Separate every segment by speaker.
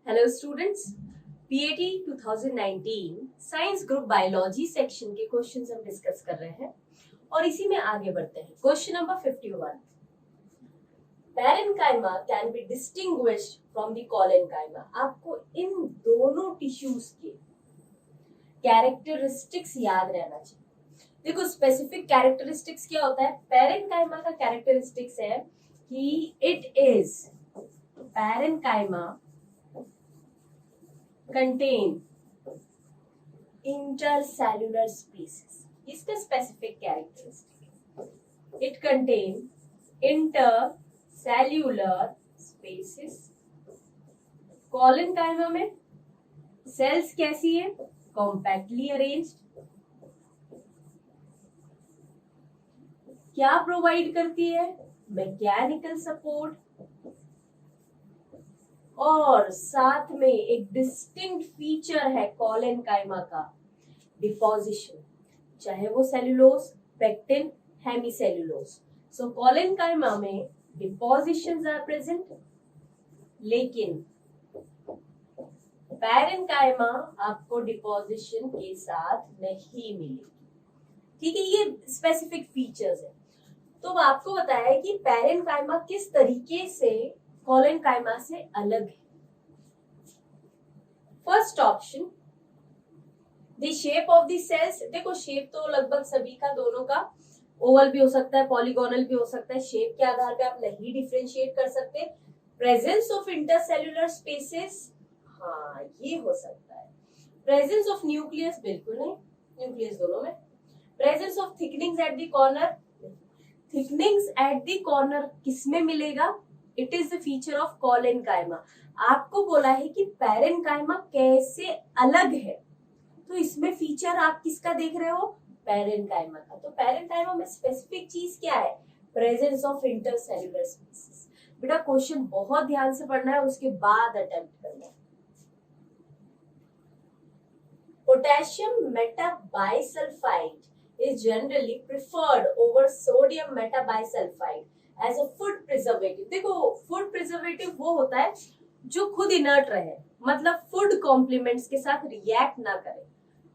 Speaker 1: Hello students, PAT 2019 science group biology section के questions हम discuss कर रहे हैं और इसी में आगे बढ़ते हैं। Question number 51, parenchyma can be distinguished from the collenchyma. आपको इन दोनों टिश्यूज के कैरेक्टरिस्टिक्स याद रहना चाहिए। देखो, स्पेसिफिक कैरेक्टरिस्टिक्स क्या होता है? पैरेन्काइमा का कैरेक्टरिस्टिक्स है कि it is parenchyma contain intercellular species. इसका specific characteristic, it contain intercellular species. Collenchyma में सेल्स कैसी है? Compactly arranged. क्या प्रोवाइड करती है? मैकेनिकल सपोर्ट और साथ में एक डिस्टिंक्ट फीचर है कोलेन्काइमा का, डिपोजिशन, चाहे वो सेलुलोज, पेक्टिन, हेमीसेलुलोज। सो कोलेन्काइमा में डिपोजिशंस आर प्रेजेंट, लेकिन पैरेन्काइमा आपको डिपोजिशन के साथ नहीं मिलेगी। ठीक है, ये स्पेसिफिक फीचर्स है। तो आपको बताया है कि पैरेन्काइमा किस तरीके से कोलेन्काइमा से अलग है। First option, the shape of the cells. देखो, शेप तो लगभग सभी का, दोनों का ओवल भी हो सकता है, पॉलीगोनल भी हो सकता है। शेप के आधार पे आप नहीं डिफरेंशिएट कर सकते। प्रेजेंस ऑफ इंटरसेल्युलर स्पेसेस, हाँ ये हो सकता है। प्रेजेंस ऑफ न्यूक्लियस, बिल्कुल नहीं, न्यूक्लियस दोनों में। Presence of thickenings at the corner, thickenings at the corner किसमें मिलेगा? It is the feature of collenchyma. आपको बोला है कि पैरेन्काइमा कैसे अलग है, तो इसमें फीचर आप किसका देख रहे हो? पैरेन्काइमा का। तो पैरेन्काइमा में स्पेसिफिक चीज क्या है? Presence of intercellular species. बेटा क्वेश्चन बहुत ध्यान से पढ़ना है, उसके बाद अटेम्प्ट करना है। Potassium metabisulphite is generally preferred over sodium metabisulfite as a food preservative. देखो, फूड प्रिजर्वेटिव वो होता है जो खुद इनर्ट रहे, मतलब फूड कॉम्प्लीमेंट्स के साथ रिएक्ट ना करे,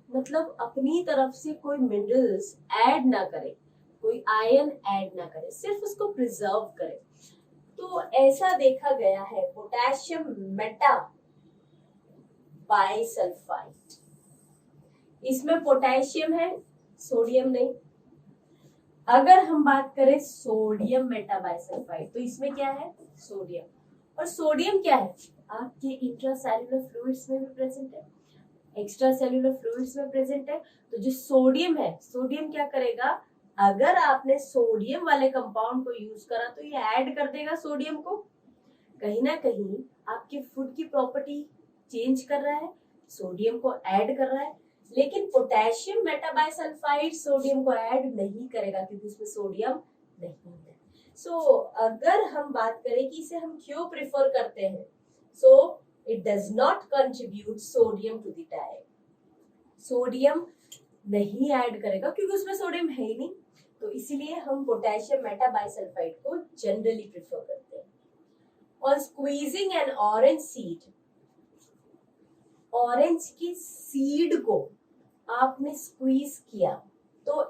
Speaker 1: मतलब अपनी तरफ से कोई मिनरल्स ऐड ना करे, कोई आयन ऐड ना करे, सिर्फ उसको प्रिजर्व करे। तो ऐसा देखा गया है पोटेशियम मेटा बाइसल्फाइड। इसमें पोटेशियम है, सोडियम नहीं। अगर हम बात करें सोडियम मेटाबाइसल्फाइड, तो इसमें क्या है? सोडियम। और सोडियम क्या है? आपके इंट्रासेल्युलर फ्लूइड्स में भी प्रेजेंट है, एक्स्ट्रा सेल्युलर फ्लूइड्स में प्रेजेंट है। तो जो सोडियम है, सोडियम क्या करेगा? अगर आपने सोडियम वाले कंपाउंड को यूज करा तो ये ऐड कर देगा सोडियम को, कहीं ना कहीं आपके फूड की प्रॉपर्टी चेंज कर रहा है, सोडियम को ऐड कर रहा है। लेकिन पोटेशियम मेटाबाइसल्फाइड सोडियम को ऐड नहीं करेगा क्योंकि उसमें सोडियम नहीं है। सो अगर हम बात करें कि इसे हम क्यों प्रेफर करते हैं, so it does not contribute sodium to the diet. Sodium नहीं ऐड करेगा क्योंकि उसमें सोडियम है ही नहीं, तो इसीलिए हम पोटेशियम मेटाबाइसल्फाइड को जनरली प्रेफर करते हैं। और squeezing an orange seed, orange की सीड को आपने स्क्वीज किया तो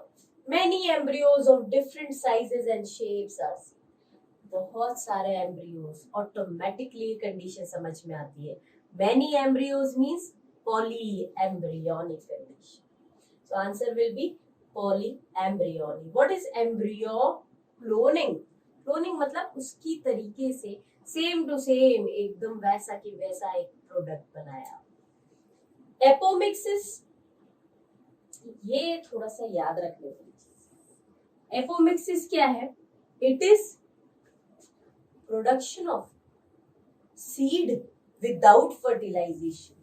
Speaker 1: many embryos of different sizes and shapes are seen. बहुत सारे एम्ब्रियोज, ऑटोमेटिकली कंडीशन समझ में आती है। Many embryos means polyembryonic condition, so answer will be polyembryonic. What is embryo? Cloning. Cloning मतलब उसकी तरीके से सेम टू सेम, एकदम वैसा की वैसा एक प्रोडक्ट बनाया। एपोमिक्सिस, ये थोड़ा सा याद रखने वाली चीज। एपोमिक्सिस क्या है? It is production of seed without fertilisation.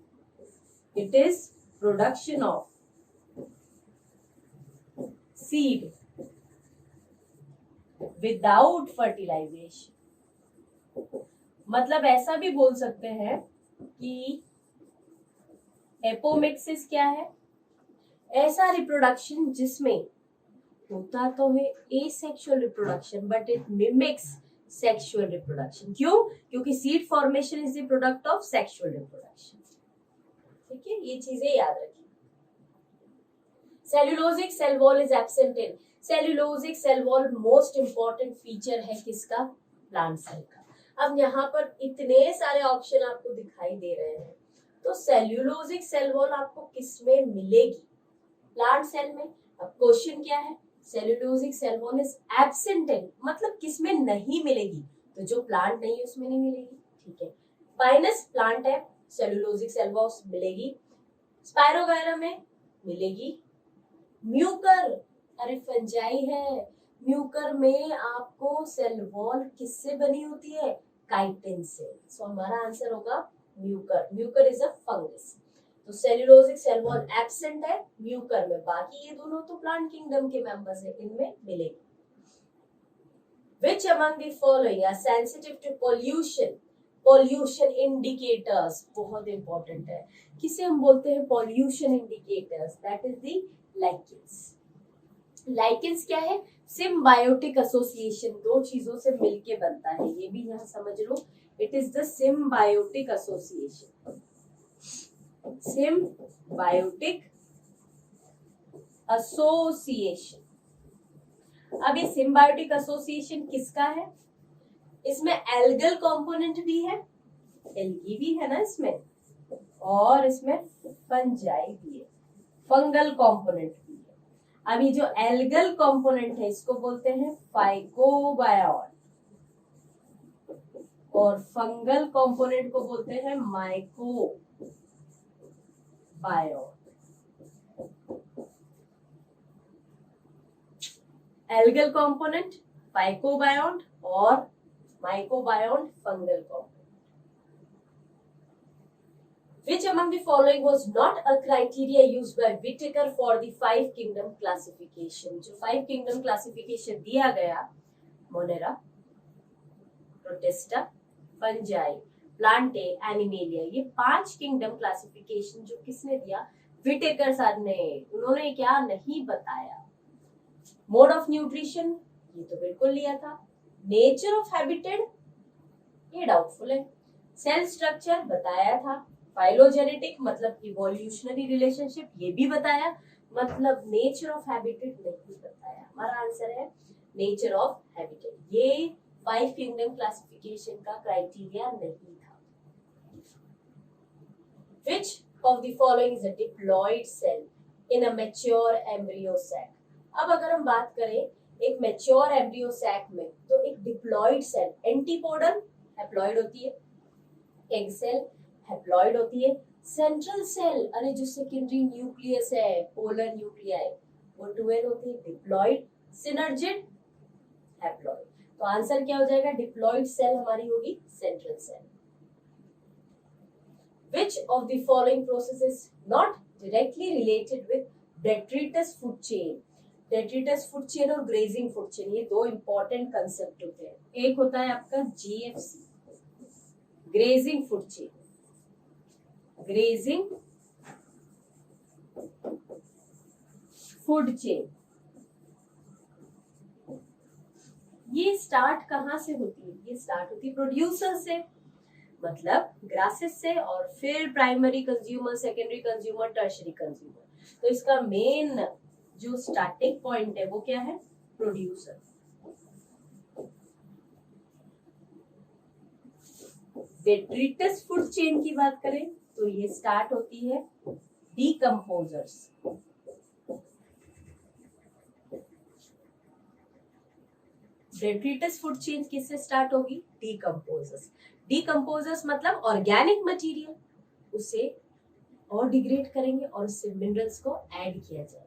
Speaker 1: It is production of seed without fertilisation. मतलब ऐसा भी बोल सकते हैं कि एपोमिक्सिस क्या है? ऐसा रिप्रोडक्शन जिसमें होता तो है asexual reproduction, but it mimics sexual reproduction. क्यों? क्योंकि seed formation is the product of sexual reproduction. ठीक है, ये चीजें याद रखिए। Cellulosic cell wall is absent in, cellulosic cell wall most important feature है किसका? प्लांट सेल का। अब यहाँ पर इतने सारे ऑप्शन आपको दिखाई दे रहे हैं, तो सेल्यूलोजिक सेल वॉल आपको किसमें मिलेगी? प्लांट सेल में। अब क्वेश्चन क्या है? Cellulosic cell wall is absent in, मतलब किसमें नहीं मिलेगी? तो जो प्लांट नहीं है उसमें नहीं मिलेगी। ठीक है, पाइनस प्लांट है, सेल्यूलोजिक सेल वॉल मिलेगी। स्पायरोगायरा में मिलेगी। म्यूकर, अरे फंजाई है, म्यूकर में आपको सेल वॉल किससे बनी होती है? काइटिन से। सो हमारा आंसर होगा Mucor. Mucor is a fungus. तो सेल्यूलोजिक सेल वॉल एब्सेंट है म्यूकर में, बाकी ये दोनों तो प्लांट किंगडम के मेंबर्स है, इनमें मिलेगी। Which among the following are sensitive to pollution? Pollution indicators बहुत इंपॉर्टेंट है। किसे हम बोलते हैं pollution indicators? That is the lichens. Lichens क्या है? Symbiotic association, दो चीजों से मिलके बनता है, ये भी यहाँ समझ लो। It is the symbiotic association. Symbiotic association. अब ये सिम्बायोटिक एसोसिएशन किसका है? इसमें एल्गल कंपोनेंट भी है, एल्गी भी है ना इसमें, और इसमें फंजाई भी है, फंगल कंपोनेंट भी है। अब ये जो एल्गल कंपोनेंट है इसको बोलते हैं फाइकोबायोन, और फंगल कंपोनेंट को बोलते हैं माइकोबायोन। एल्गल कंपोनेंट फाइकोबायोन और माइकोबायोन fungal component. Which among the following was not a criteria used by Whittaker for the 5 kingdom classification? जो 5 kingdom classification दिया गया, Monera, protista, fungi, Plantae, animalia, ये 5 किंगडम क्लासिफिकेशन जो किसने दिया? विटेकर सर ने। उन्होंने क्या नहीं बताया? मोड ऑफ न्यूट्रिशन, ये तो बिल्कुल लिया था। नेचर ऑफ हैबिटेट, ये डाउटफुल है। सेल स्ट्रक्चर बताया था। फाइलोजेनेटिक मतलब इवोल्यूशनरी रिलेशनशिप, ये भी बताया। मतलब नेचर ऑफ हैबिटेट नहीं बताया। हमारा आंसर है नेचर ऑफ हैबिटेट। ये 5 किंगडम क्लासिफिकेशन का क्राइटेरिया नहीं था। Which of the following is a diploid cell in a mature embryo sac? अब अगर हम बात करें एक मैच्योर एम्ब्रियो सैक में, तो एक डिप्लॉइड सेल, एंटीपोडल हैप्लॉइड होती है, एग सेल हैप्लॉइड होती है, सेंट्रल सेल, अरे जो सेकेंडरी न्यूक्लियस है, पोलर न्यूक्लियाई, वो 2n होती है, डिप्लॉइड, सिनर्जिड, हैप्लॉइड। तो आंसर क्या हो जाएगा? डिप्लॉइड सेल हमारी होगी central cell. Which of the following process is not directly related with detritus food chain? Detritus food chain और ग्रेजिंग फूड चेन, ये दो इंपॉर्टेंट कंसेप्ट होते हैं। एक होता है आपका GFC, grazing food chain, grazing food chain. ये स्टार्ट कहाँ से होती है? ये स्टार्ट होती है प्रोड्यूसर से, मतलब ग्रासेस से, और फिर primary consumer, secondary consumer, tertiary consumer. तो इसका मेन जो स्टार्टिंग पॉइंट है वो क्या है? प्रोड्यूसर। डेट्रिटस फूड चेन की बात करें तो ये स्टार्ट होती है डीकंपोजर्स। डेट्रिटस फूड चेन किससे स्टार्ट होगी? डीकंपोजर्स। डीकंपोजर्स मतलब ऑर्गेनिक मटेरियल, उसे और डिग्रेड करेंगे और उससे मिनरल्स को ऐड किया जाएगा।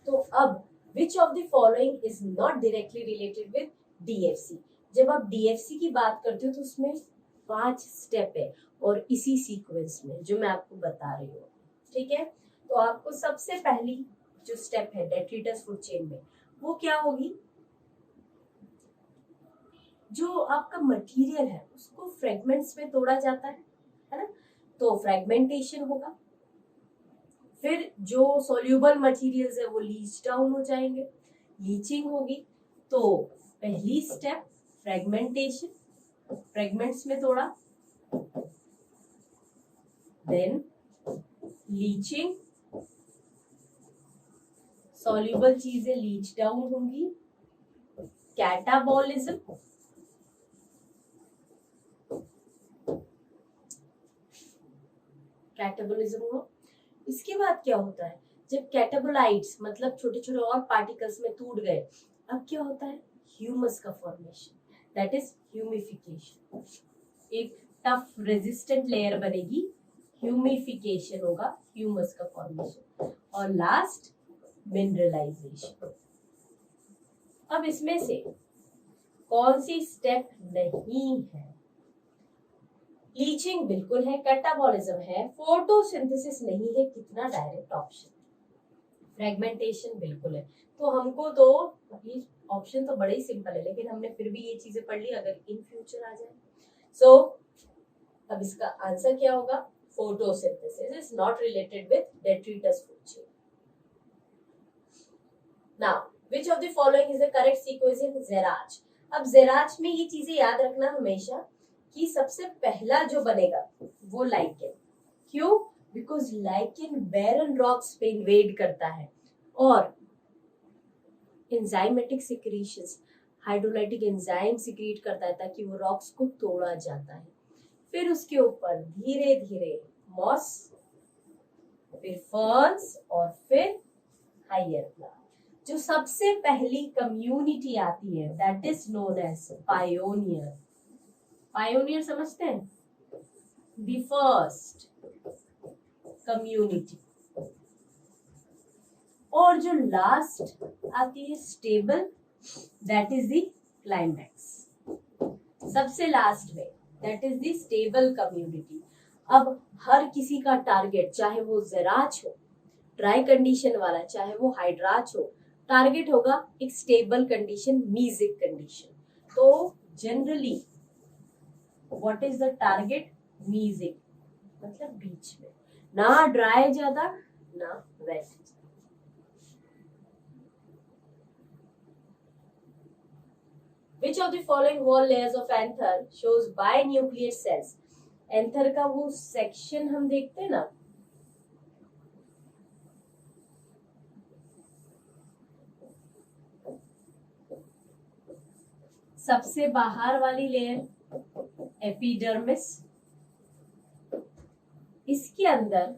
Speaker 1: तो अब which of the following is not directly related with DFC? जब आप DFC की बात करते हो तो उसमें 5 स्टेप है, और इसी सीक्वेंस में जो मैं आपको बता रही हूँ। ठीक है, तो आपको सबसे पहली जो स्टेप है डेट्रिटस फूड चेन में, वो क्या होगी? जो आपका मटेरियल है उसको फ्रेगमेंट्स में तोड़ा जाता है ना, तो फ्रेगमेंटेशन होगा। फिर जो सोल्यूबल मटेरियल्स है वो लीच डाउन हो जाएंगे, लीचिंग होगी। तो पहली स्टेप फ्रेगमेंटेशन, फ्रेगमेंट्स में तोड़ा, देन लीचिंग, सॉल्युबल चीजें लीच डाउन होंगी, कैटाबॉलिज्म, कैटाबॉलिज्म हो। इसके बाद क्या होता है, जब कैटाबोलाइट्स मतलब छोटे छोटे और पार्टिकल्स में टूट गए, अब क्या होता है, ह्यूमस का फॉर्मेशन, दैट इज ह्यूमिफिकेशन। एक टफ रेजिस्टेंट लेयर बनेगी, ह्यूमिफिकेशन होगा, ह्यूमस का फॉर्मेशन, और लास्ट मिनरलाइजेशन। अब इसमें से कौन सी स्टेप नहीं है, लीचिंग बिल्कुल है, कैटाबॉलिज्म है, फोटोसिंथेसिस नहीं है, कितना डायरेक्ट ऑप्शन, फ्रेगमेंटेशन बिल्कुल है। तो हमको तो ये ऑप्शन तो बड़े ही सिंपल है, लेकिन हमने फिर भी ये चीजें पढ़ ली, अगर इन फ्यूचर आ जाए। सो अब इसका आंसर क्या होगा, photosynthesis is not related with detritus food chain. Now which of the following is the correct sequence in xerarch. अब ज़ेराच में ये चीजें याद रखना हमेशा कि सबसे पहला जो बनेगा वो लाइकेन। क्यों, बिकॉज लाइकेन बैरन रॉक्स पे इन्वेड करता है और enzymatic secretions, hydrolytic enzyme secrete करता है ताकि वो रॉक्स को तोड़ा जाता है। फिर उसके ऊपर धीरे धीरे मॉस, फिर फर्न्स और फिर हायर प्लांट। जो सबसे पहली कम्युनिटी आती है that is known as pioneer. Pioneer समझते हैं, द फर्स्ट कम्युनिटी। और जो लास्ट आती है stable, that is the climax. सबसे लास्ट में that is the stable community. अब हर किसी का टारगेट, चाहे वो ज़ेराच हो ड्राई कंडीशन वाला, चाहे वो हाइड्राच हो, टारगेट होगा एक स्टेबल कंडीशन, मीजिक कंडीशन। तो generally what is the target, music, मतलब बीच में, ना ड्राई ज्यादा ना wait. Which of the following wall layers of anther shows binucleate cells? Anther का वो सेक्शन हम देखते हैं ना, सबसे बाहर वाली लेयर एपिडर्मिस, इसके अंदर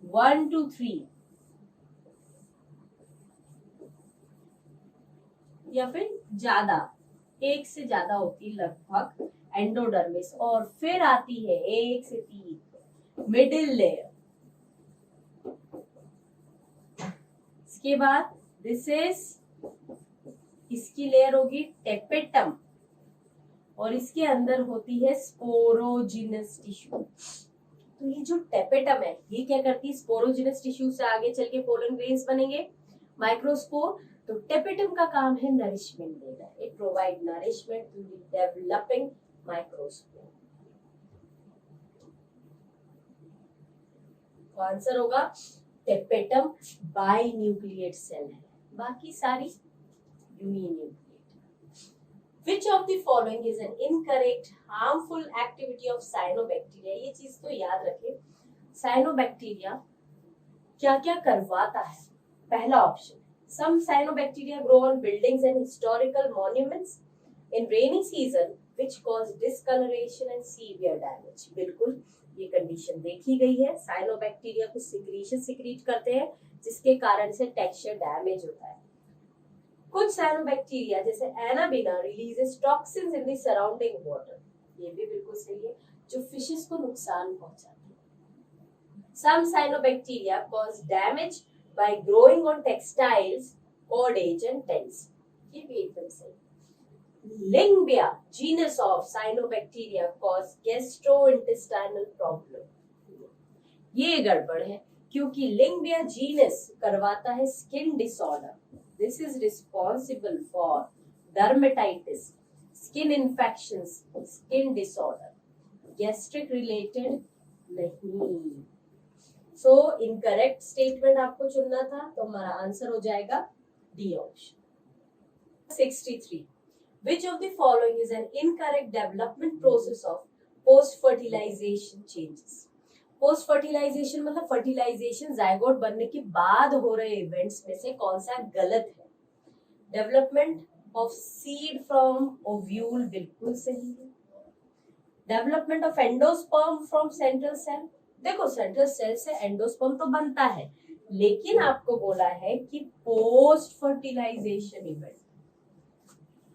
Speaker 1: 1 to 3 या फिर ज्यादा, एक से ज्यादा होती है लगभग एंडोडर्मिस, और फिर आती है 1 से 3 मिडिल लेयर। इसके बाद दिस इज, इसकी लेयर होगी टेपेटम, और इसके अंदर होती है स्पोरोजिनस टिश्यू। तो ये जो टेपेटम है ये क्या करती है, स्पोरोजिनस टिश्यू से आगे चल के पोलन ग्रेन्स बनेंगे, माइक्रोस्पोर। तो टेपेटम का काम है नरिशमेंट देना, it provide nourishment to the developing microspore. तो आंसर होगा टेपेटम बाइन्यूक्लिएट सेल है, बाकी सारी uninucleate. Which of the following is an incorrect harmful activity of cyanobacteria? ये चीज तो याद रखें, साइनोबैक्टीरिया क्या क्या करवाता है। पहला option, some cyanobacteria grow on buildings and historical monuments in rainy season which cause discoloration and severe damage। बिल्कुल ये कंडीशन देखी गई है, साइनोबैक्टीरिया कुछ सिक्रीशन सिक्रीट करते हैं जिसके कारण से टेक्सचर डैमेज होता है। कुछ साइनोबैक्टीरिया जैसे Anabaena releases toxins in the surrounding water, ये भी बिल्कुल सही है, जो फिशेस को नुकसान पहुंचाते हैं। Some cyanobacteria cause damage by growing on textiles, cordage and tents, ये भी एकदम सही। Lyngbya genus of cyanobacteria cause gastrointestinal problem, ये गड़बड़ है क्योंकि लिंगबिया जीनस करवाता है skin disorder. This is responsible for dermatitis, skin infections, skin disorder. Gastric related नहीं। So incorrect statement आपको चुनना था, तो हमारा आंसर हो जाएगा D option. 63. Which of the following is an incorrect development process of post fertilization changes? Post fertilisation मतलब fertilisation zygote बनने के बाद हो रहे इवेंट्स में से कौन सा गलत है? Development of seed from ovule बिल्कुल सही है। Development of endosperm from central cell, देखो सेंट्रल सेल से एंडोस्पर्म तो बनता है, लेकिन आपको बोला है कि पोस्ट फर्टिलाइजेशन इवेंट।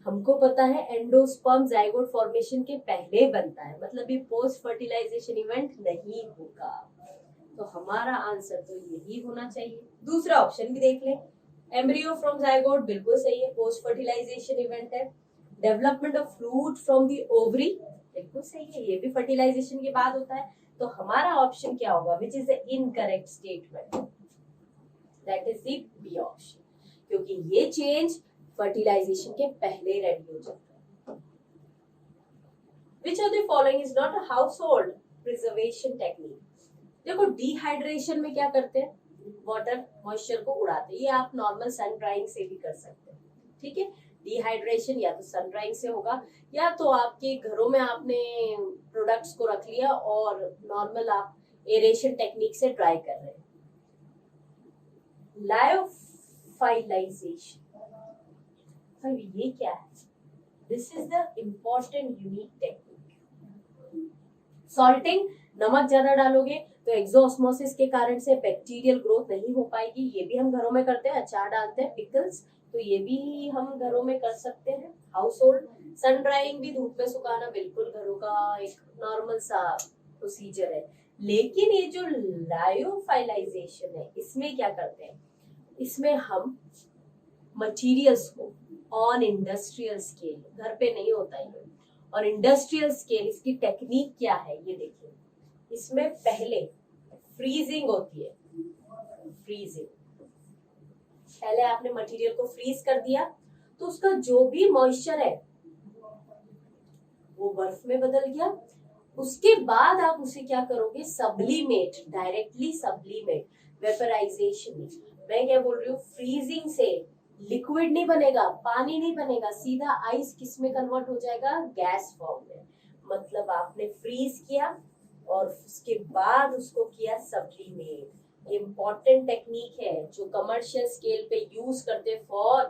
Speaker 1: हमको पता है एंडोस्पर्म जाइगोट फॉर्मेशन के पहले बनता है, मतलब ये पोस्ट फर्टिलाइजेशन इवेंट नहीं होगा। तो हमारा आंसर तो यही होना चाहिए। दूसरा ऑप्शन भी देख लें, एम्ब्रियो फ्रॉम जाइगोट बिल्कुल सही है, पोस्ट फर्टिलाइजेशन इवेंट है। Development of fruit from the ovary बिल्कुल सही है, ये भी फर्टिलाइजेशन के बाद होता है। तो हमारा ऑप्शन क्या होगा? Which is the incorrect statement? That is the B option, क्योंकि ये चेंज फर्टिलाइजेशन के पहले रेडी हो जाता है। Which of the following is not a household preservation technique? देखो डिहाइड्रेशन में क्या करते हैं? वाटर मॉइस्चर को उड़ाते हैं। ये आप नॉर्मल सन ड्राइंग से भी कर सकते हैं, ठीक है। डिहाइड्रेशन या तो सन ड्राइंग से होगा, या तो आपके घरों में आपने प्रोडक्ट्स को रख लिया और नॉर्मल आप एरेशन टेक्निक से ड्राई कर रहे हैं। लायोफाइलाइजेशन, ये क्या है? This is the important unique technique. Salting, नमक ज्यादा डालोगे तो एक्सोऑस्मोसिस के कारण से बैक्टीरियल ग्रोथ नहीं हो पाएगी। ये भी हम घरों में करते हैं, अचार डालते हैं, पिकल्स, तो ये भी हम घरों में कर सकते हैं। हाउस होल्ड सन ड्राइंग भी धूप में सुखाना बिल्कुल घरों का एक नॉर्मल सा प्रोसीजर है। लेकिन ये जो लायोफाइलाइजेशन है, इसमें क्या करते हैं? इसमें हम मटीरियल्स को ऑन इंडस्ट्रियल स्केल, घर पे नहीं होता है, और इंडस्ट्रियल स्केल इसकी टेक्निक क्या है ये देखिए। इसमें पहले फ्रीजिंग होती है। फ्रीजिंग, पहले आपने मटेरियल को फ्रीज कर दिया तो उसका जो भी मॉइस्चर है वो बर्फ में बदल गया। उसके बाद आप उसे क्या करोगे? Sublimate, directly sublimate, vaporisation. मैं क्या बोल रही हूँ? फ्रीजिंग से लिक्विड नहीं बनेगा, पानी नहीं बनेगा, सीधा आइस किस में कन्वर्ट हो जाएगा? गैस फॉर्म में। मतलब आपने फ्रीज किया और उसके बाद उसको किया सब्लिमेट। इम्पोर्टेंट टेक्निक है जो कमर्शियल स्केल पे यूज करते for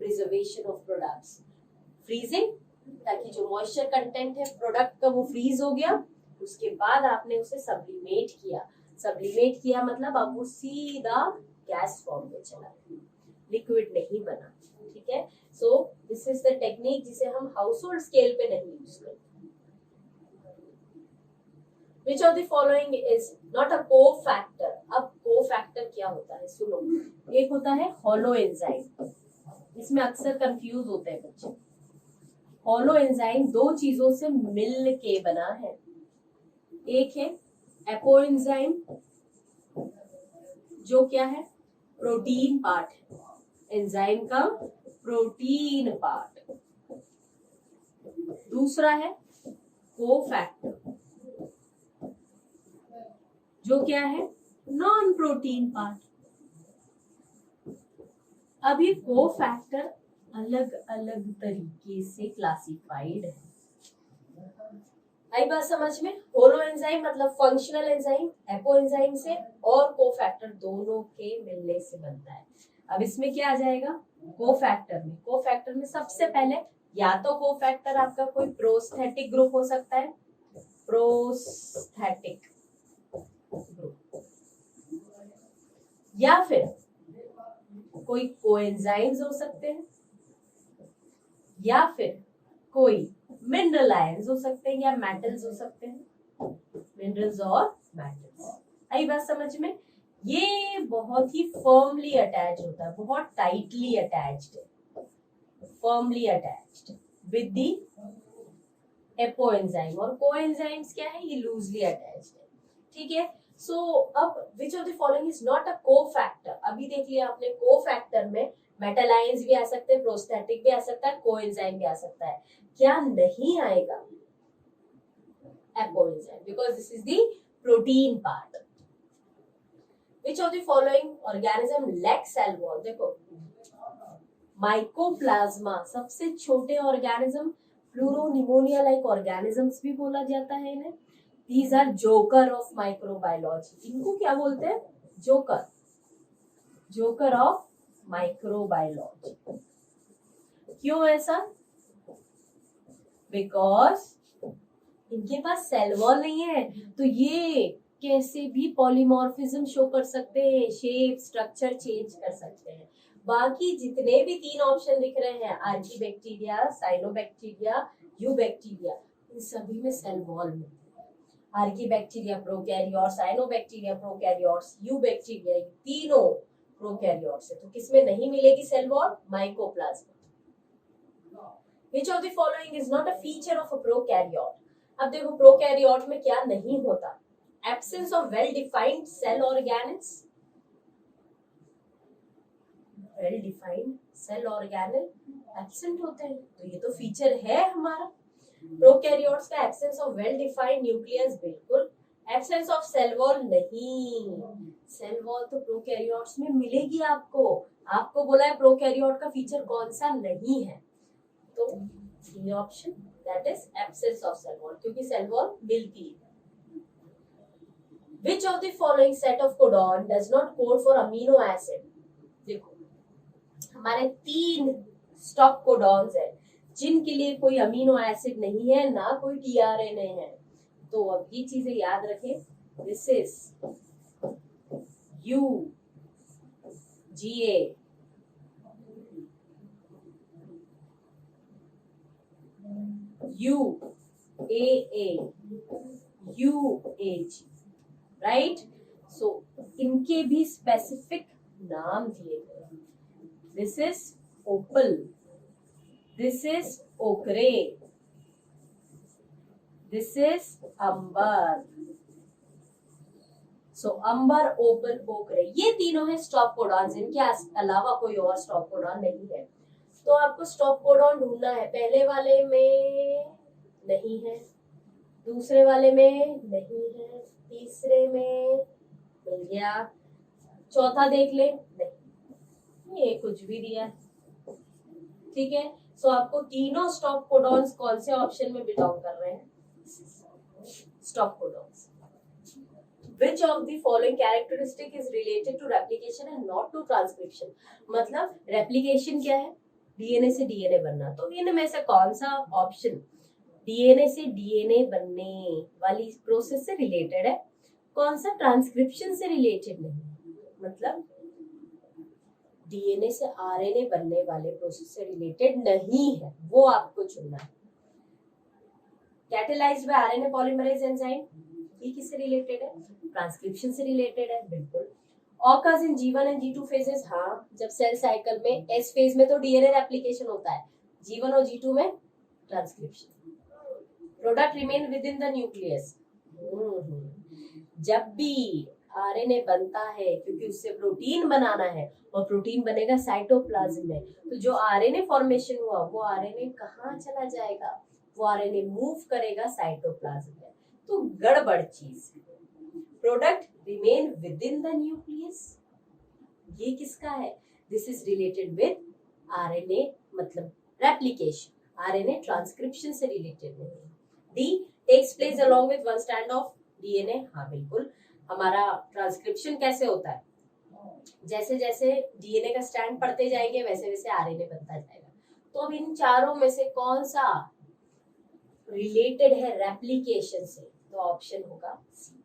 Speaker 1: preservation of products. Freezing, ताकि जो मॉइस्चर कंटेंट है प्रोडक्ट का वो फ्रीज हो गया, उसके बाद आपने उसे सब्लिमेट किया। सब्लिमेट किया मतलब अब वो सीधा गैस फॉर्म में चला, लिक्विड नहीं बना, ठीक है। So this is the technique जिसे हम हाउस होल्ड स्केल पे नहीं यूज करते। Which of the following is not a cofactor? अब cofactor क्या होता है? सुनो, एक होता है हॉलो एंजाइम, इसमें अक्सर कंफ्यूज होते हैं बच्चे। हॉलो एंजाइम दो चीजों से मिल के बना है। एक है एपोएंजाइम, जो क्या है? प्रोटीन पार्ट है, एंजाइम का प्रोटीन पार्ट। दूसरा है कोफैक्टर, जो क्या है? Non protein part. अब ये कोफैक्टर अलग अलग तरीके से क्लासिफाइड है। आई बात समझ में? होलो एंजाइम मतलब फंक्शनल एंजाइम, एपो एंजाइम से, और कोफैक्टर दोनों के मिलने से बनता है। अब इसमें क्या आ जाएगा? कोफैक्टर में सबसे पहले या तो कोफैक्टर आपका कोई प्रोस्थेटिक ग्रुप हो सकता है, प्रोस्थेटिक ग्रुप, या फिर कोई कोएंजाइम्स हो सकते हैं, या फिर कोई मिनरल आयंस हो सकते हैं, या मेटल्स हो सकते हैं, मिनरल्स और मेटल्स। आई बात समझ में? ये बहुत ही फर्मली अटैच होता है, बहुत टाइटली अटैच्ड है, firmly attached with the apoenzyme. और कोएंजाइम्स क्या है? ये लूजली अटैच्ड है, ठीक है। सो अब विच of the following is not a cofactor? अभी देख लिया आपने, कोफैक्टर में मेटल आयंस भी आ सकते हैं, प्रोस्थेटिक भी आ सकता है, कोएंजाइम भी आ सकता है। क्या नहीं आएगा? Apoenzyme, because this is the protein part. Which of the following organism lack cell wall? देखो माइकोप्लाज्मा सबसे छोटे ऑर्गेनिज्म, फ्लूरोनिमोनिया लाइक ऑर्गेनिजम्स भी बोला जाता है इन्हें। These are joker of microbiology. इनको क्या बोलते हैं? Joker, joker of microbiology. क्यों ऐसा? बिकॉज इनके पास सेल वॉल नहीं है, तो ये कैसे भी पॉलीमॉर्फिज्म शो कर सकते हैं, शेप स्ट्रक्चर चेंज कर सकते हैं। बाकी जितने भी 3 ऑप्शन दिख रहे हैं, आर्कीबैक्टीरिया, साइनोबैक्टीरिया, यूबैक्टीरिया, इन सभी में सेल वॉल मिलती है। Archaebacteria prokaryotes, cyanobacteria prokaryotes, eubacteria, तीनों प्रोकैरियोट्स है। तो किसमें नहीं मिलेगी cell wall? Mycoplasma. Which of the following is not a feature of a prokaryote? अब देखो प्रोकैरियोट में क्या नहीं होता? Absence of well-defined cell organelles. Well-defined cell organelle absent होते हैं, तो ये तो फीचर है हमारा। प्रोकैरियोट्स का absence of well defined nucleus बिल्कुल, एब्सेंस ऑफ सेल वॉल नहीं। सेल वॉल तो प्रोकैरियोट्स में मिलेगी आपको। आपको बोला है प्रोकैरियोट का फीचर कौन सा नहीं है, तो ये option that is absence of cell wall, क्योंकि सेल वॉल मिलती है। Which of the following set of codon does not code for amino acid? देखो हमारे 3 स्टॉप कोडॉन्स है जिनके लिए कोई अमीनो एसिड नहीं है, ना कोई टीआरएनए है। तो अब ये चीजें याद रखें, this is U G A, UAA, UAG, right. So इनके भी स्पेसिफिक नाम दिए गए। This is opal, this is ochre, this is amber. So amber, opal, ochre, ये तीनों है स्टॉप कोडॉन्स। इनके अलावा कोई और स्टॉप कोडॉन नहीं है। तो आपको स्टॉप कोडॉन ढूंढना है। पहले वाले में नहीं है, दूसरे वाले में नहीं है, तीसरे में मिल गया, चौथा देख ले, नहीं, ये कुछ भी दिया है। ठीक है, सो आपको तीनों स्टॉप कोडॉन्स कौन से ऑप्शन में बिलोंग कर रहे हैं? Stop codons. Which of the following characteristic is related to replication and not to transcription? मतलब replication क्या है? डीएनए से डीएनए बनना। तो इनमें में से कौन सा ऑप्शन डीएनए से डीएनए बनने वाली प्रोसेस से रिलेटेड है, कौन सा ट्रांसक्रिप्शन से रिलेटेड नहीं? मतलब डीएनए से आरएनए बनने वाले प्रोसेस से रिलेटेड नहीं है, वो आपको चुनना है। Catalysed by RNA polymerase enzyme, ये किससे रिलेटेड है? ट्रांसक्रिप्शन से रिलेटेड है, बिल्कुल। Occurs in G1 and G2 phases, हाँ, जब सेल साइकिल में एस फेज में तो डीएनए रेप्लिकेशन होता है, G1 और G2 में transcription. Product remain within the nucleus, जब भी आरएनए बनता है, क्योंकि उससे प्रोटीन बनाना है और प्रोटीन बनेगा साइटोप्लाज्म में, तो जो आरएनए फॉर्मेशन हुआ वो आरएनए कहाँ चला जाएगा? वो आरएनए मूव करेगा साइटोप्लाज्म में। तो गड़बड़ चीज। Product remain within the nucleus, ये किसका है? This is related with RNA, मतलब रेप्लिकेशन, आरएनए ट्रांसक्रिप्शन से रिलेटेड नहीं है। It takes place along with one strand of DNA, हाँ बिल्कुल। हमारा ट्रांसक्रिप्शन कैसे होता है? जैसे जैसे डीएनए का स्ट्रैंड पढ़ते जाएंगे वैसे वैसे आरएनए बनता जाएगा। तो अब इन चारों में से कौन सा रिलेटेड है रेप्लिकेशन से? तो ऑप्शन होगा C,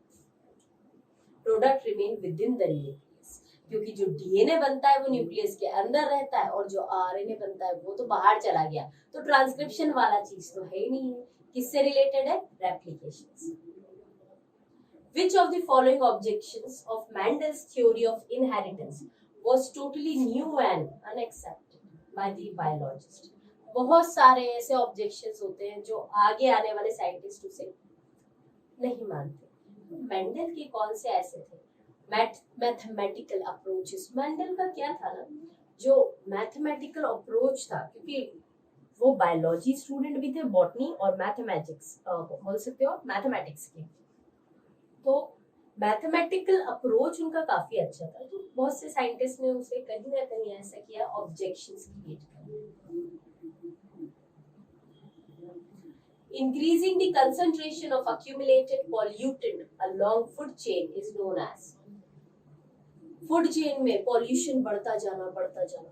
Speaker 1: product remain within the nucleus, क्योंकि जो डीएनए बनता है वो न्यूक्लियस के अंदर रहता है और जो आरएनए बनता है वो तो बाहर चला गया। तो ट्रांसक्रिप्शन वाला चीज तो है ही नहीं है। किससे रिलेटेड है? रेप्लिकेशन से। Which of the following objections of Mendel's theory of inheritance was totally new and unaccepted by the biologist? बहुत सारे ऐसे ऑब्जेक्शंस होते हैं जो आगे आने वाले साइंटिस्ट उसे नहीं मानते। मेंडल के कौन से ऐसे थे? Mathematical approaches. मेंडल का क्या था ना, जो मैथमेटिकल अप्रोच था, क्योंकि वो बायोलॉजी स्टूडेंट भी थे, बॉटनी और मैथमेटिक्स बोल सकते हो मैथमेटिक्स के। तो मैथमेटिकल अप्रोच उनका काफी अच्छा था, तो बहुत से साइंटिस्ट ने उसे कहीं ना कहीं ऐसा किया, ऑब्जेक्शंस क्रिएट किए। Increasing the concentration of accumulated pollutant along food chain is known as। Food chain में पॉल्यूशन बढ़ता जाना,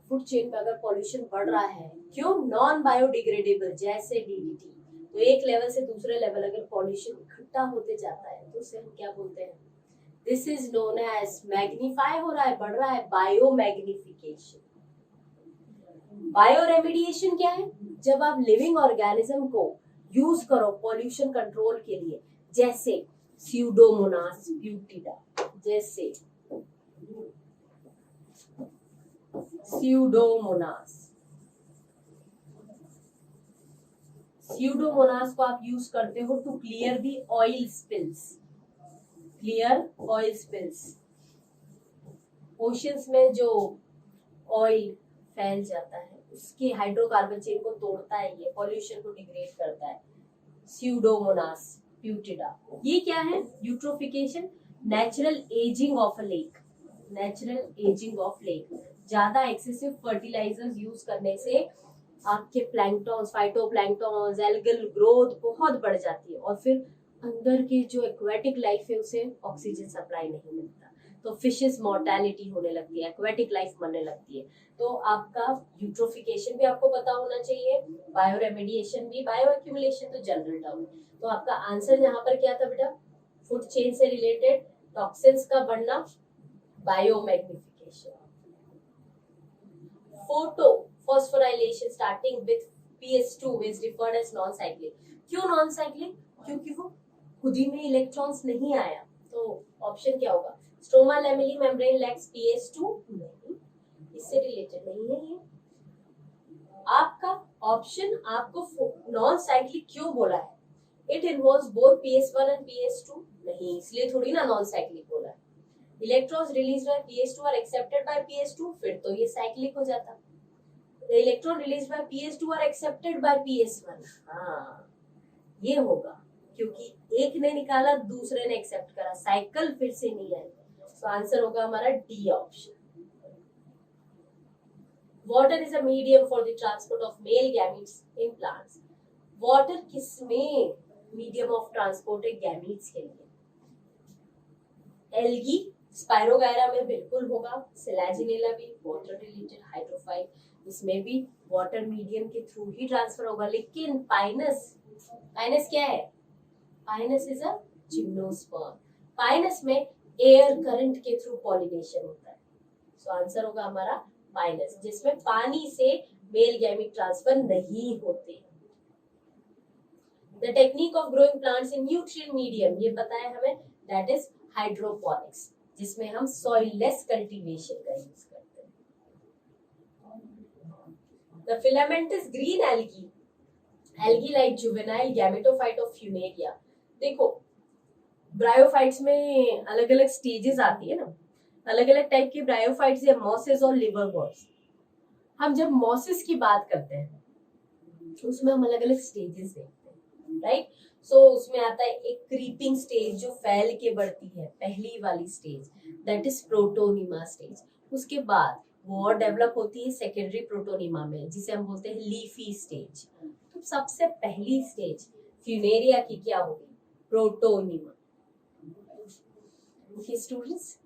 Speaker 1: फूड चेन में अगर पॉल्यूशन बढ़ रहा है, क्यों? नॉन बायोडिग्रेडेबल जैसे डीडीटी, तो एक लेवल से दूसरे लेवल अगर पॉल्यूशन इकट्ठा होते जाता है तो उसे हम क्या बोलते हैं? This is known as, magnify हो रहा है, बढ़ रहा है, बायो मैग्निफिकेशन। बायो रेमिडिएशन क्या है? जब आप लिविंग ऑर्गेनिज्म को यूज करो पॉल्यूशन कंट्रोल के लिए, जैसे स्यूडोमोनास ब्यूटिडा, जैसे स्यूडोमोनास को आप यूज करते हो to clear the oil spills, oceans में जो ऑयल फैल जाता है उसके हाइड्रोकार्बन चेन को तोड़ता है, ये पॉल्यूशन को डिग्रेड करता है, स्यूडोमोनास ब्यूटिडा। ये क्या है? Eutrophication, natural ageing of a lake, ज्यादा एक्सेसिव फर्टिलाइजर्स यूज करने से आपके प्लैंक्टॉन्स, फाइटोप्लैंक्टॉन्स, एल्गल ग्रोथ बहुत बढ़ जाती है, और फिर अंदर की जो एक्वेटिक लाइफ है उसे ऑक्सीजन सप्लाई नहीं मिलता, तो फिशेस मोर्टेलिटी होने लगती है, एक्वेटिक लाइफ मरने लगती है। तो आपका यूट्रोफिकेशन भी आपको पता होना चाहिए, बायो रेमेडिएशन भी, बायो एक्यूमुलेशन तो जनरल टर्म है। तो आपका आंसर यहाँ पर क्या था बेटा? फूड चेन से रिलेटेड टॉक्सिन्स का बढ़ना, bio magnification. Photo phosphorylation starting with PS2 is referred as non-cyclic। क्यों non-cyclic? क्योंकि वो खुद ही में इलेक्ट्रॉन्स नहीं आया, तो ऑप्शन क्या होगा? Stroma lamellae membrane lakhs PS2, नहीं, इससे रिलेटेड नहीं है ये। आपका ऑप्शन आपको नॉन साइक्लिक क्यों बोला है? It involves both PS1 and PS2, नहीं, इसलिए थोड़ी ना नॉन साइक्लिक बोला है। Electrons released by PS2 are accepted by PS2, फिर तो ये साइक्लिक हो जाता। The electron released by PS2 are accepted by PS1। हाँ, ये होगा, क्योंकि एक ने निकाला दूसरे ने एक्सेप्ट करा, साइकिल फिर से नहीं आएगी। तो आंसर होगा हमारा D option. Water is a medium for the transport of male gametes in plants. Water किसमें मीडियम ऑफ ट्रांसपोर्ट है गैमीट्स के लिए? एल्गी, स्पाइरोगायरा में बिल्कुल होगा, सिलाजिनेला भी वाटर रिलेटेड हाइड्रोफाइल, इसमें भी वाटर मीडियम के थ्रू ही ट्रांसफर होगा। लेकिन पाइनस क्या है? Pinus is a gymnosperm, Pinus में एयर करंट के थ्रू पॉलिनेशन होता है। सो आंसर होगा हमारा पाइनस, जिसमें पानी से मेल गैमीट ट्रांसफर नहीं होते। The technique of growing plants in nutrient medium, ये पता है हमें, दैट इज हाइड्रोपोनिक्स, जिसमें हम सॉइललेस कल्टीवेशन का यूज करते हैं। The filamentous green algae like juvenile gametophyte of Funaria। देखो, ब्रायोफाइट्स में अलग अलग स्टेजेस आती है ना, अलग अलग टाइप के ब्रायोफाइट्स या मॉसेस और लिवरवर्ट्स। हम जब मॉसेस की बात करते हैं तो उसमें हम अलग अलग स्टेजेस देखते हैं, राइट? सो उसमें आता है एक क्रीपिंग स्टेज जो फैल के बढ़ती है, पहली वाली stage, that is protonema stage. उसके बाद वो और डेवलप होती है सेकेंडरी प्रोटोनिमा में, जिसे हम बोलते हैं लीफी स्टेज। तो सबसे पहली स्टेज फ्यूनेरिया की क्या होगी? प्रोटोनिमा। Okay students,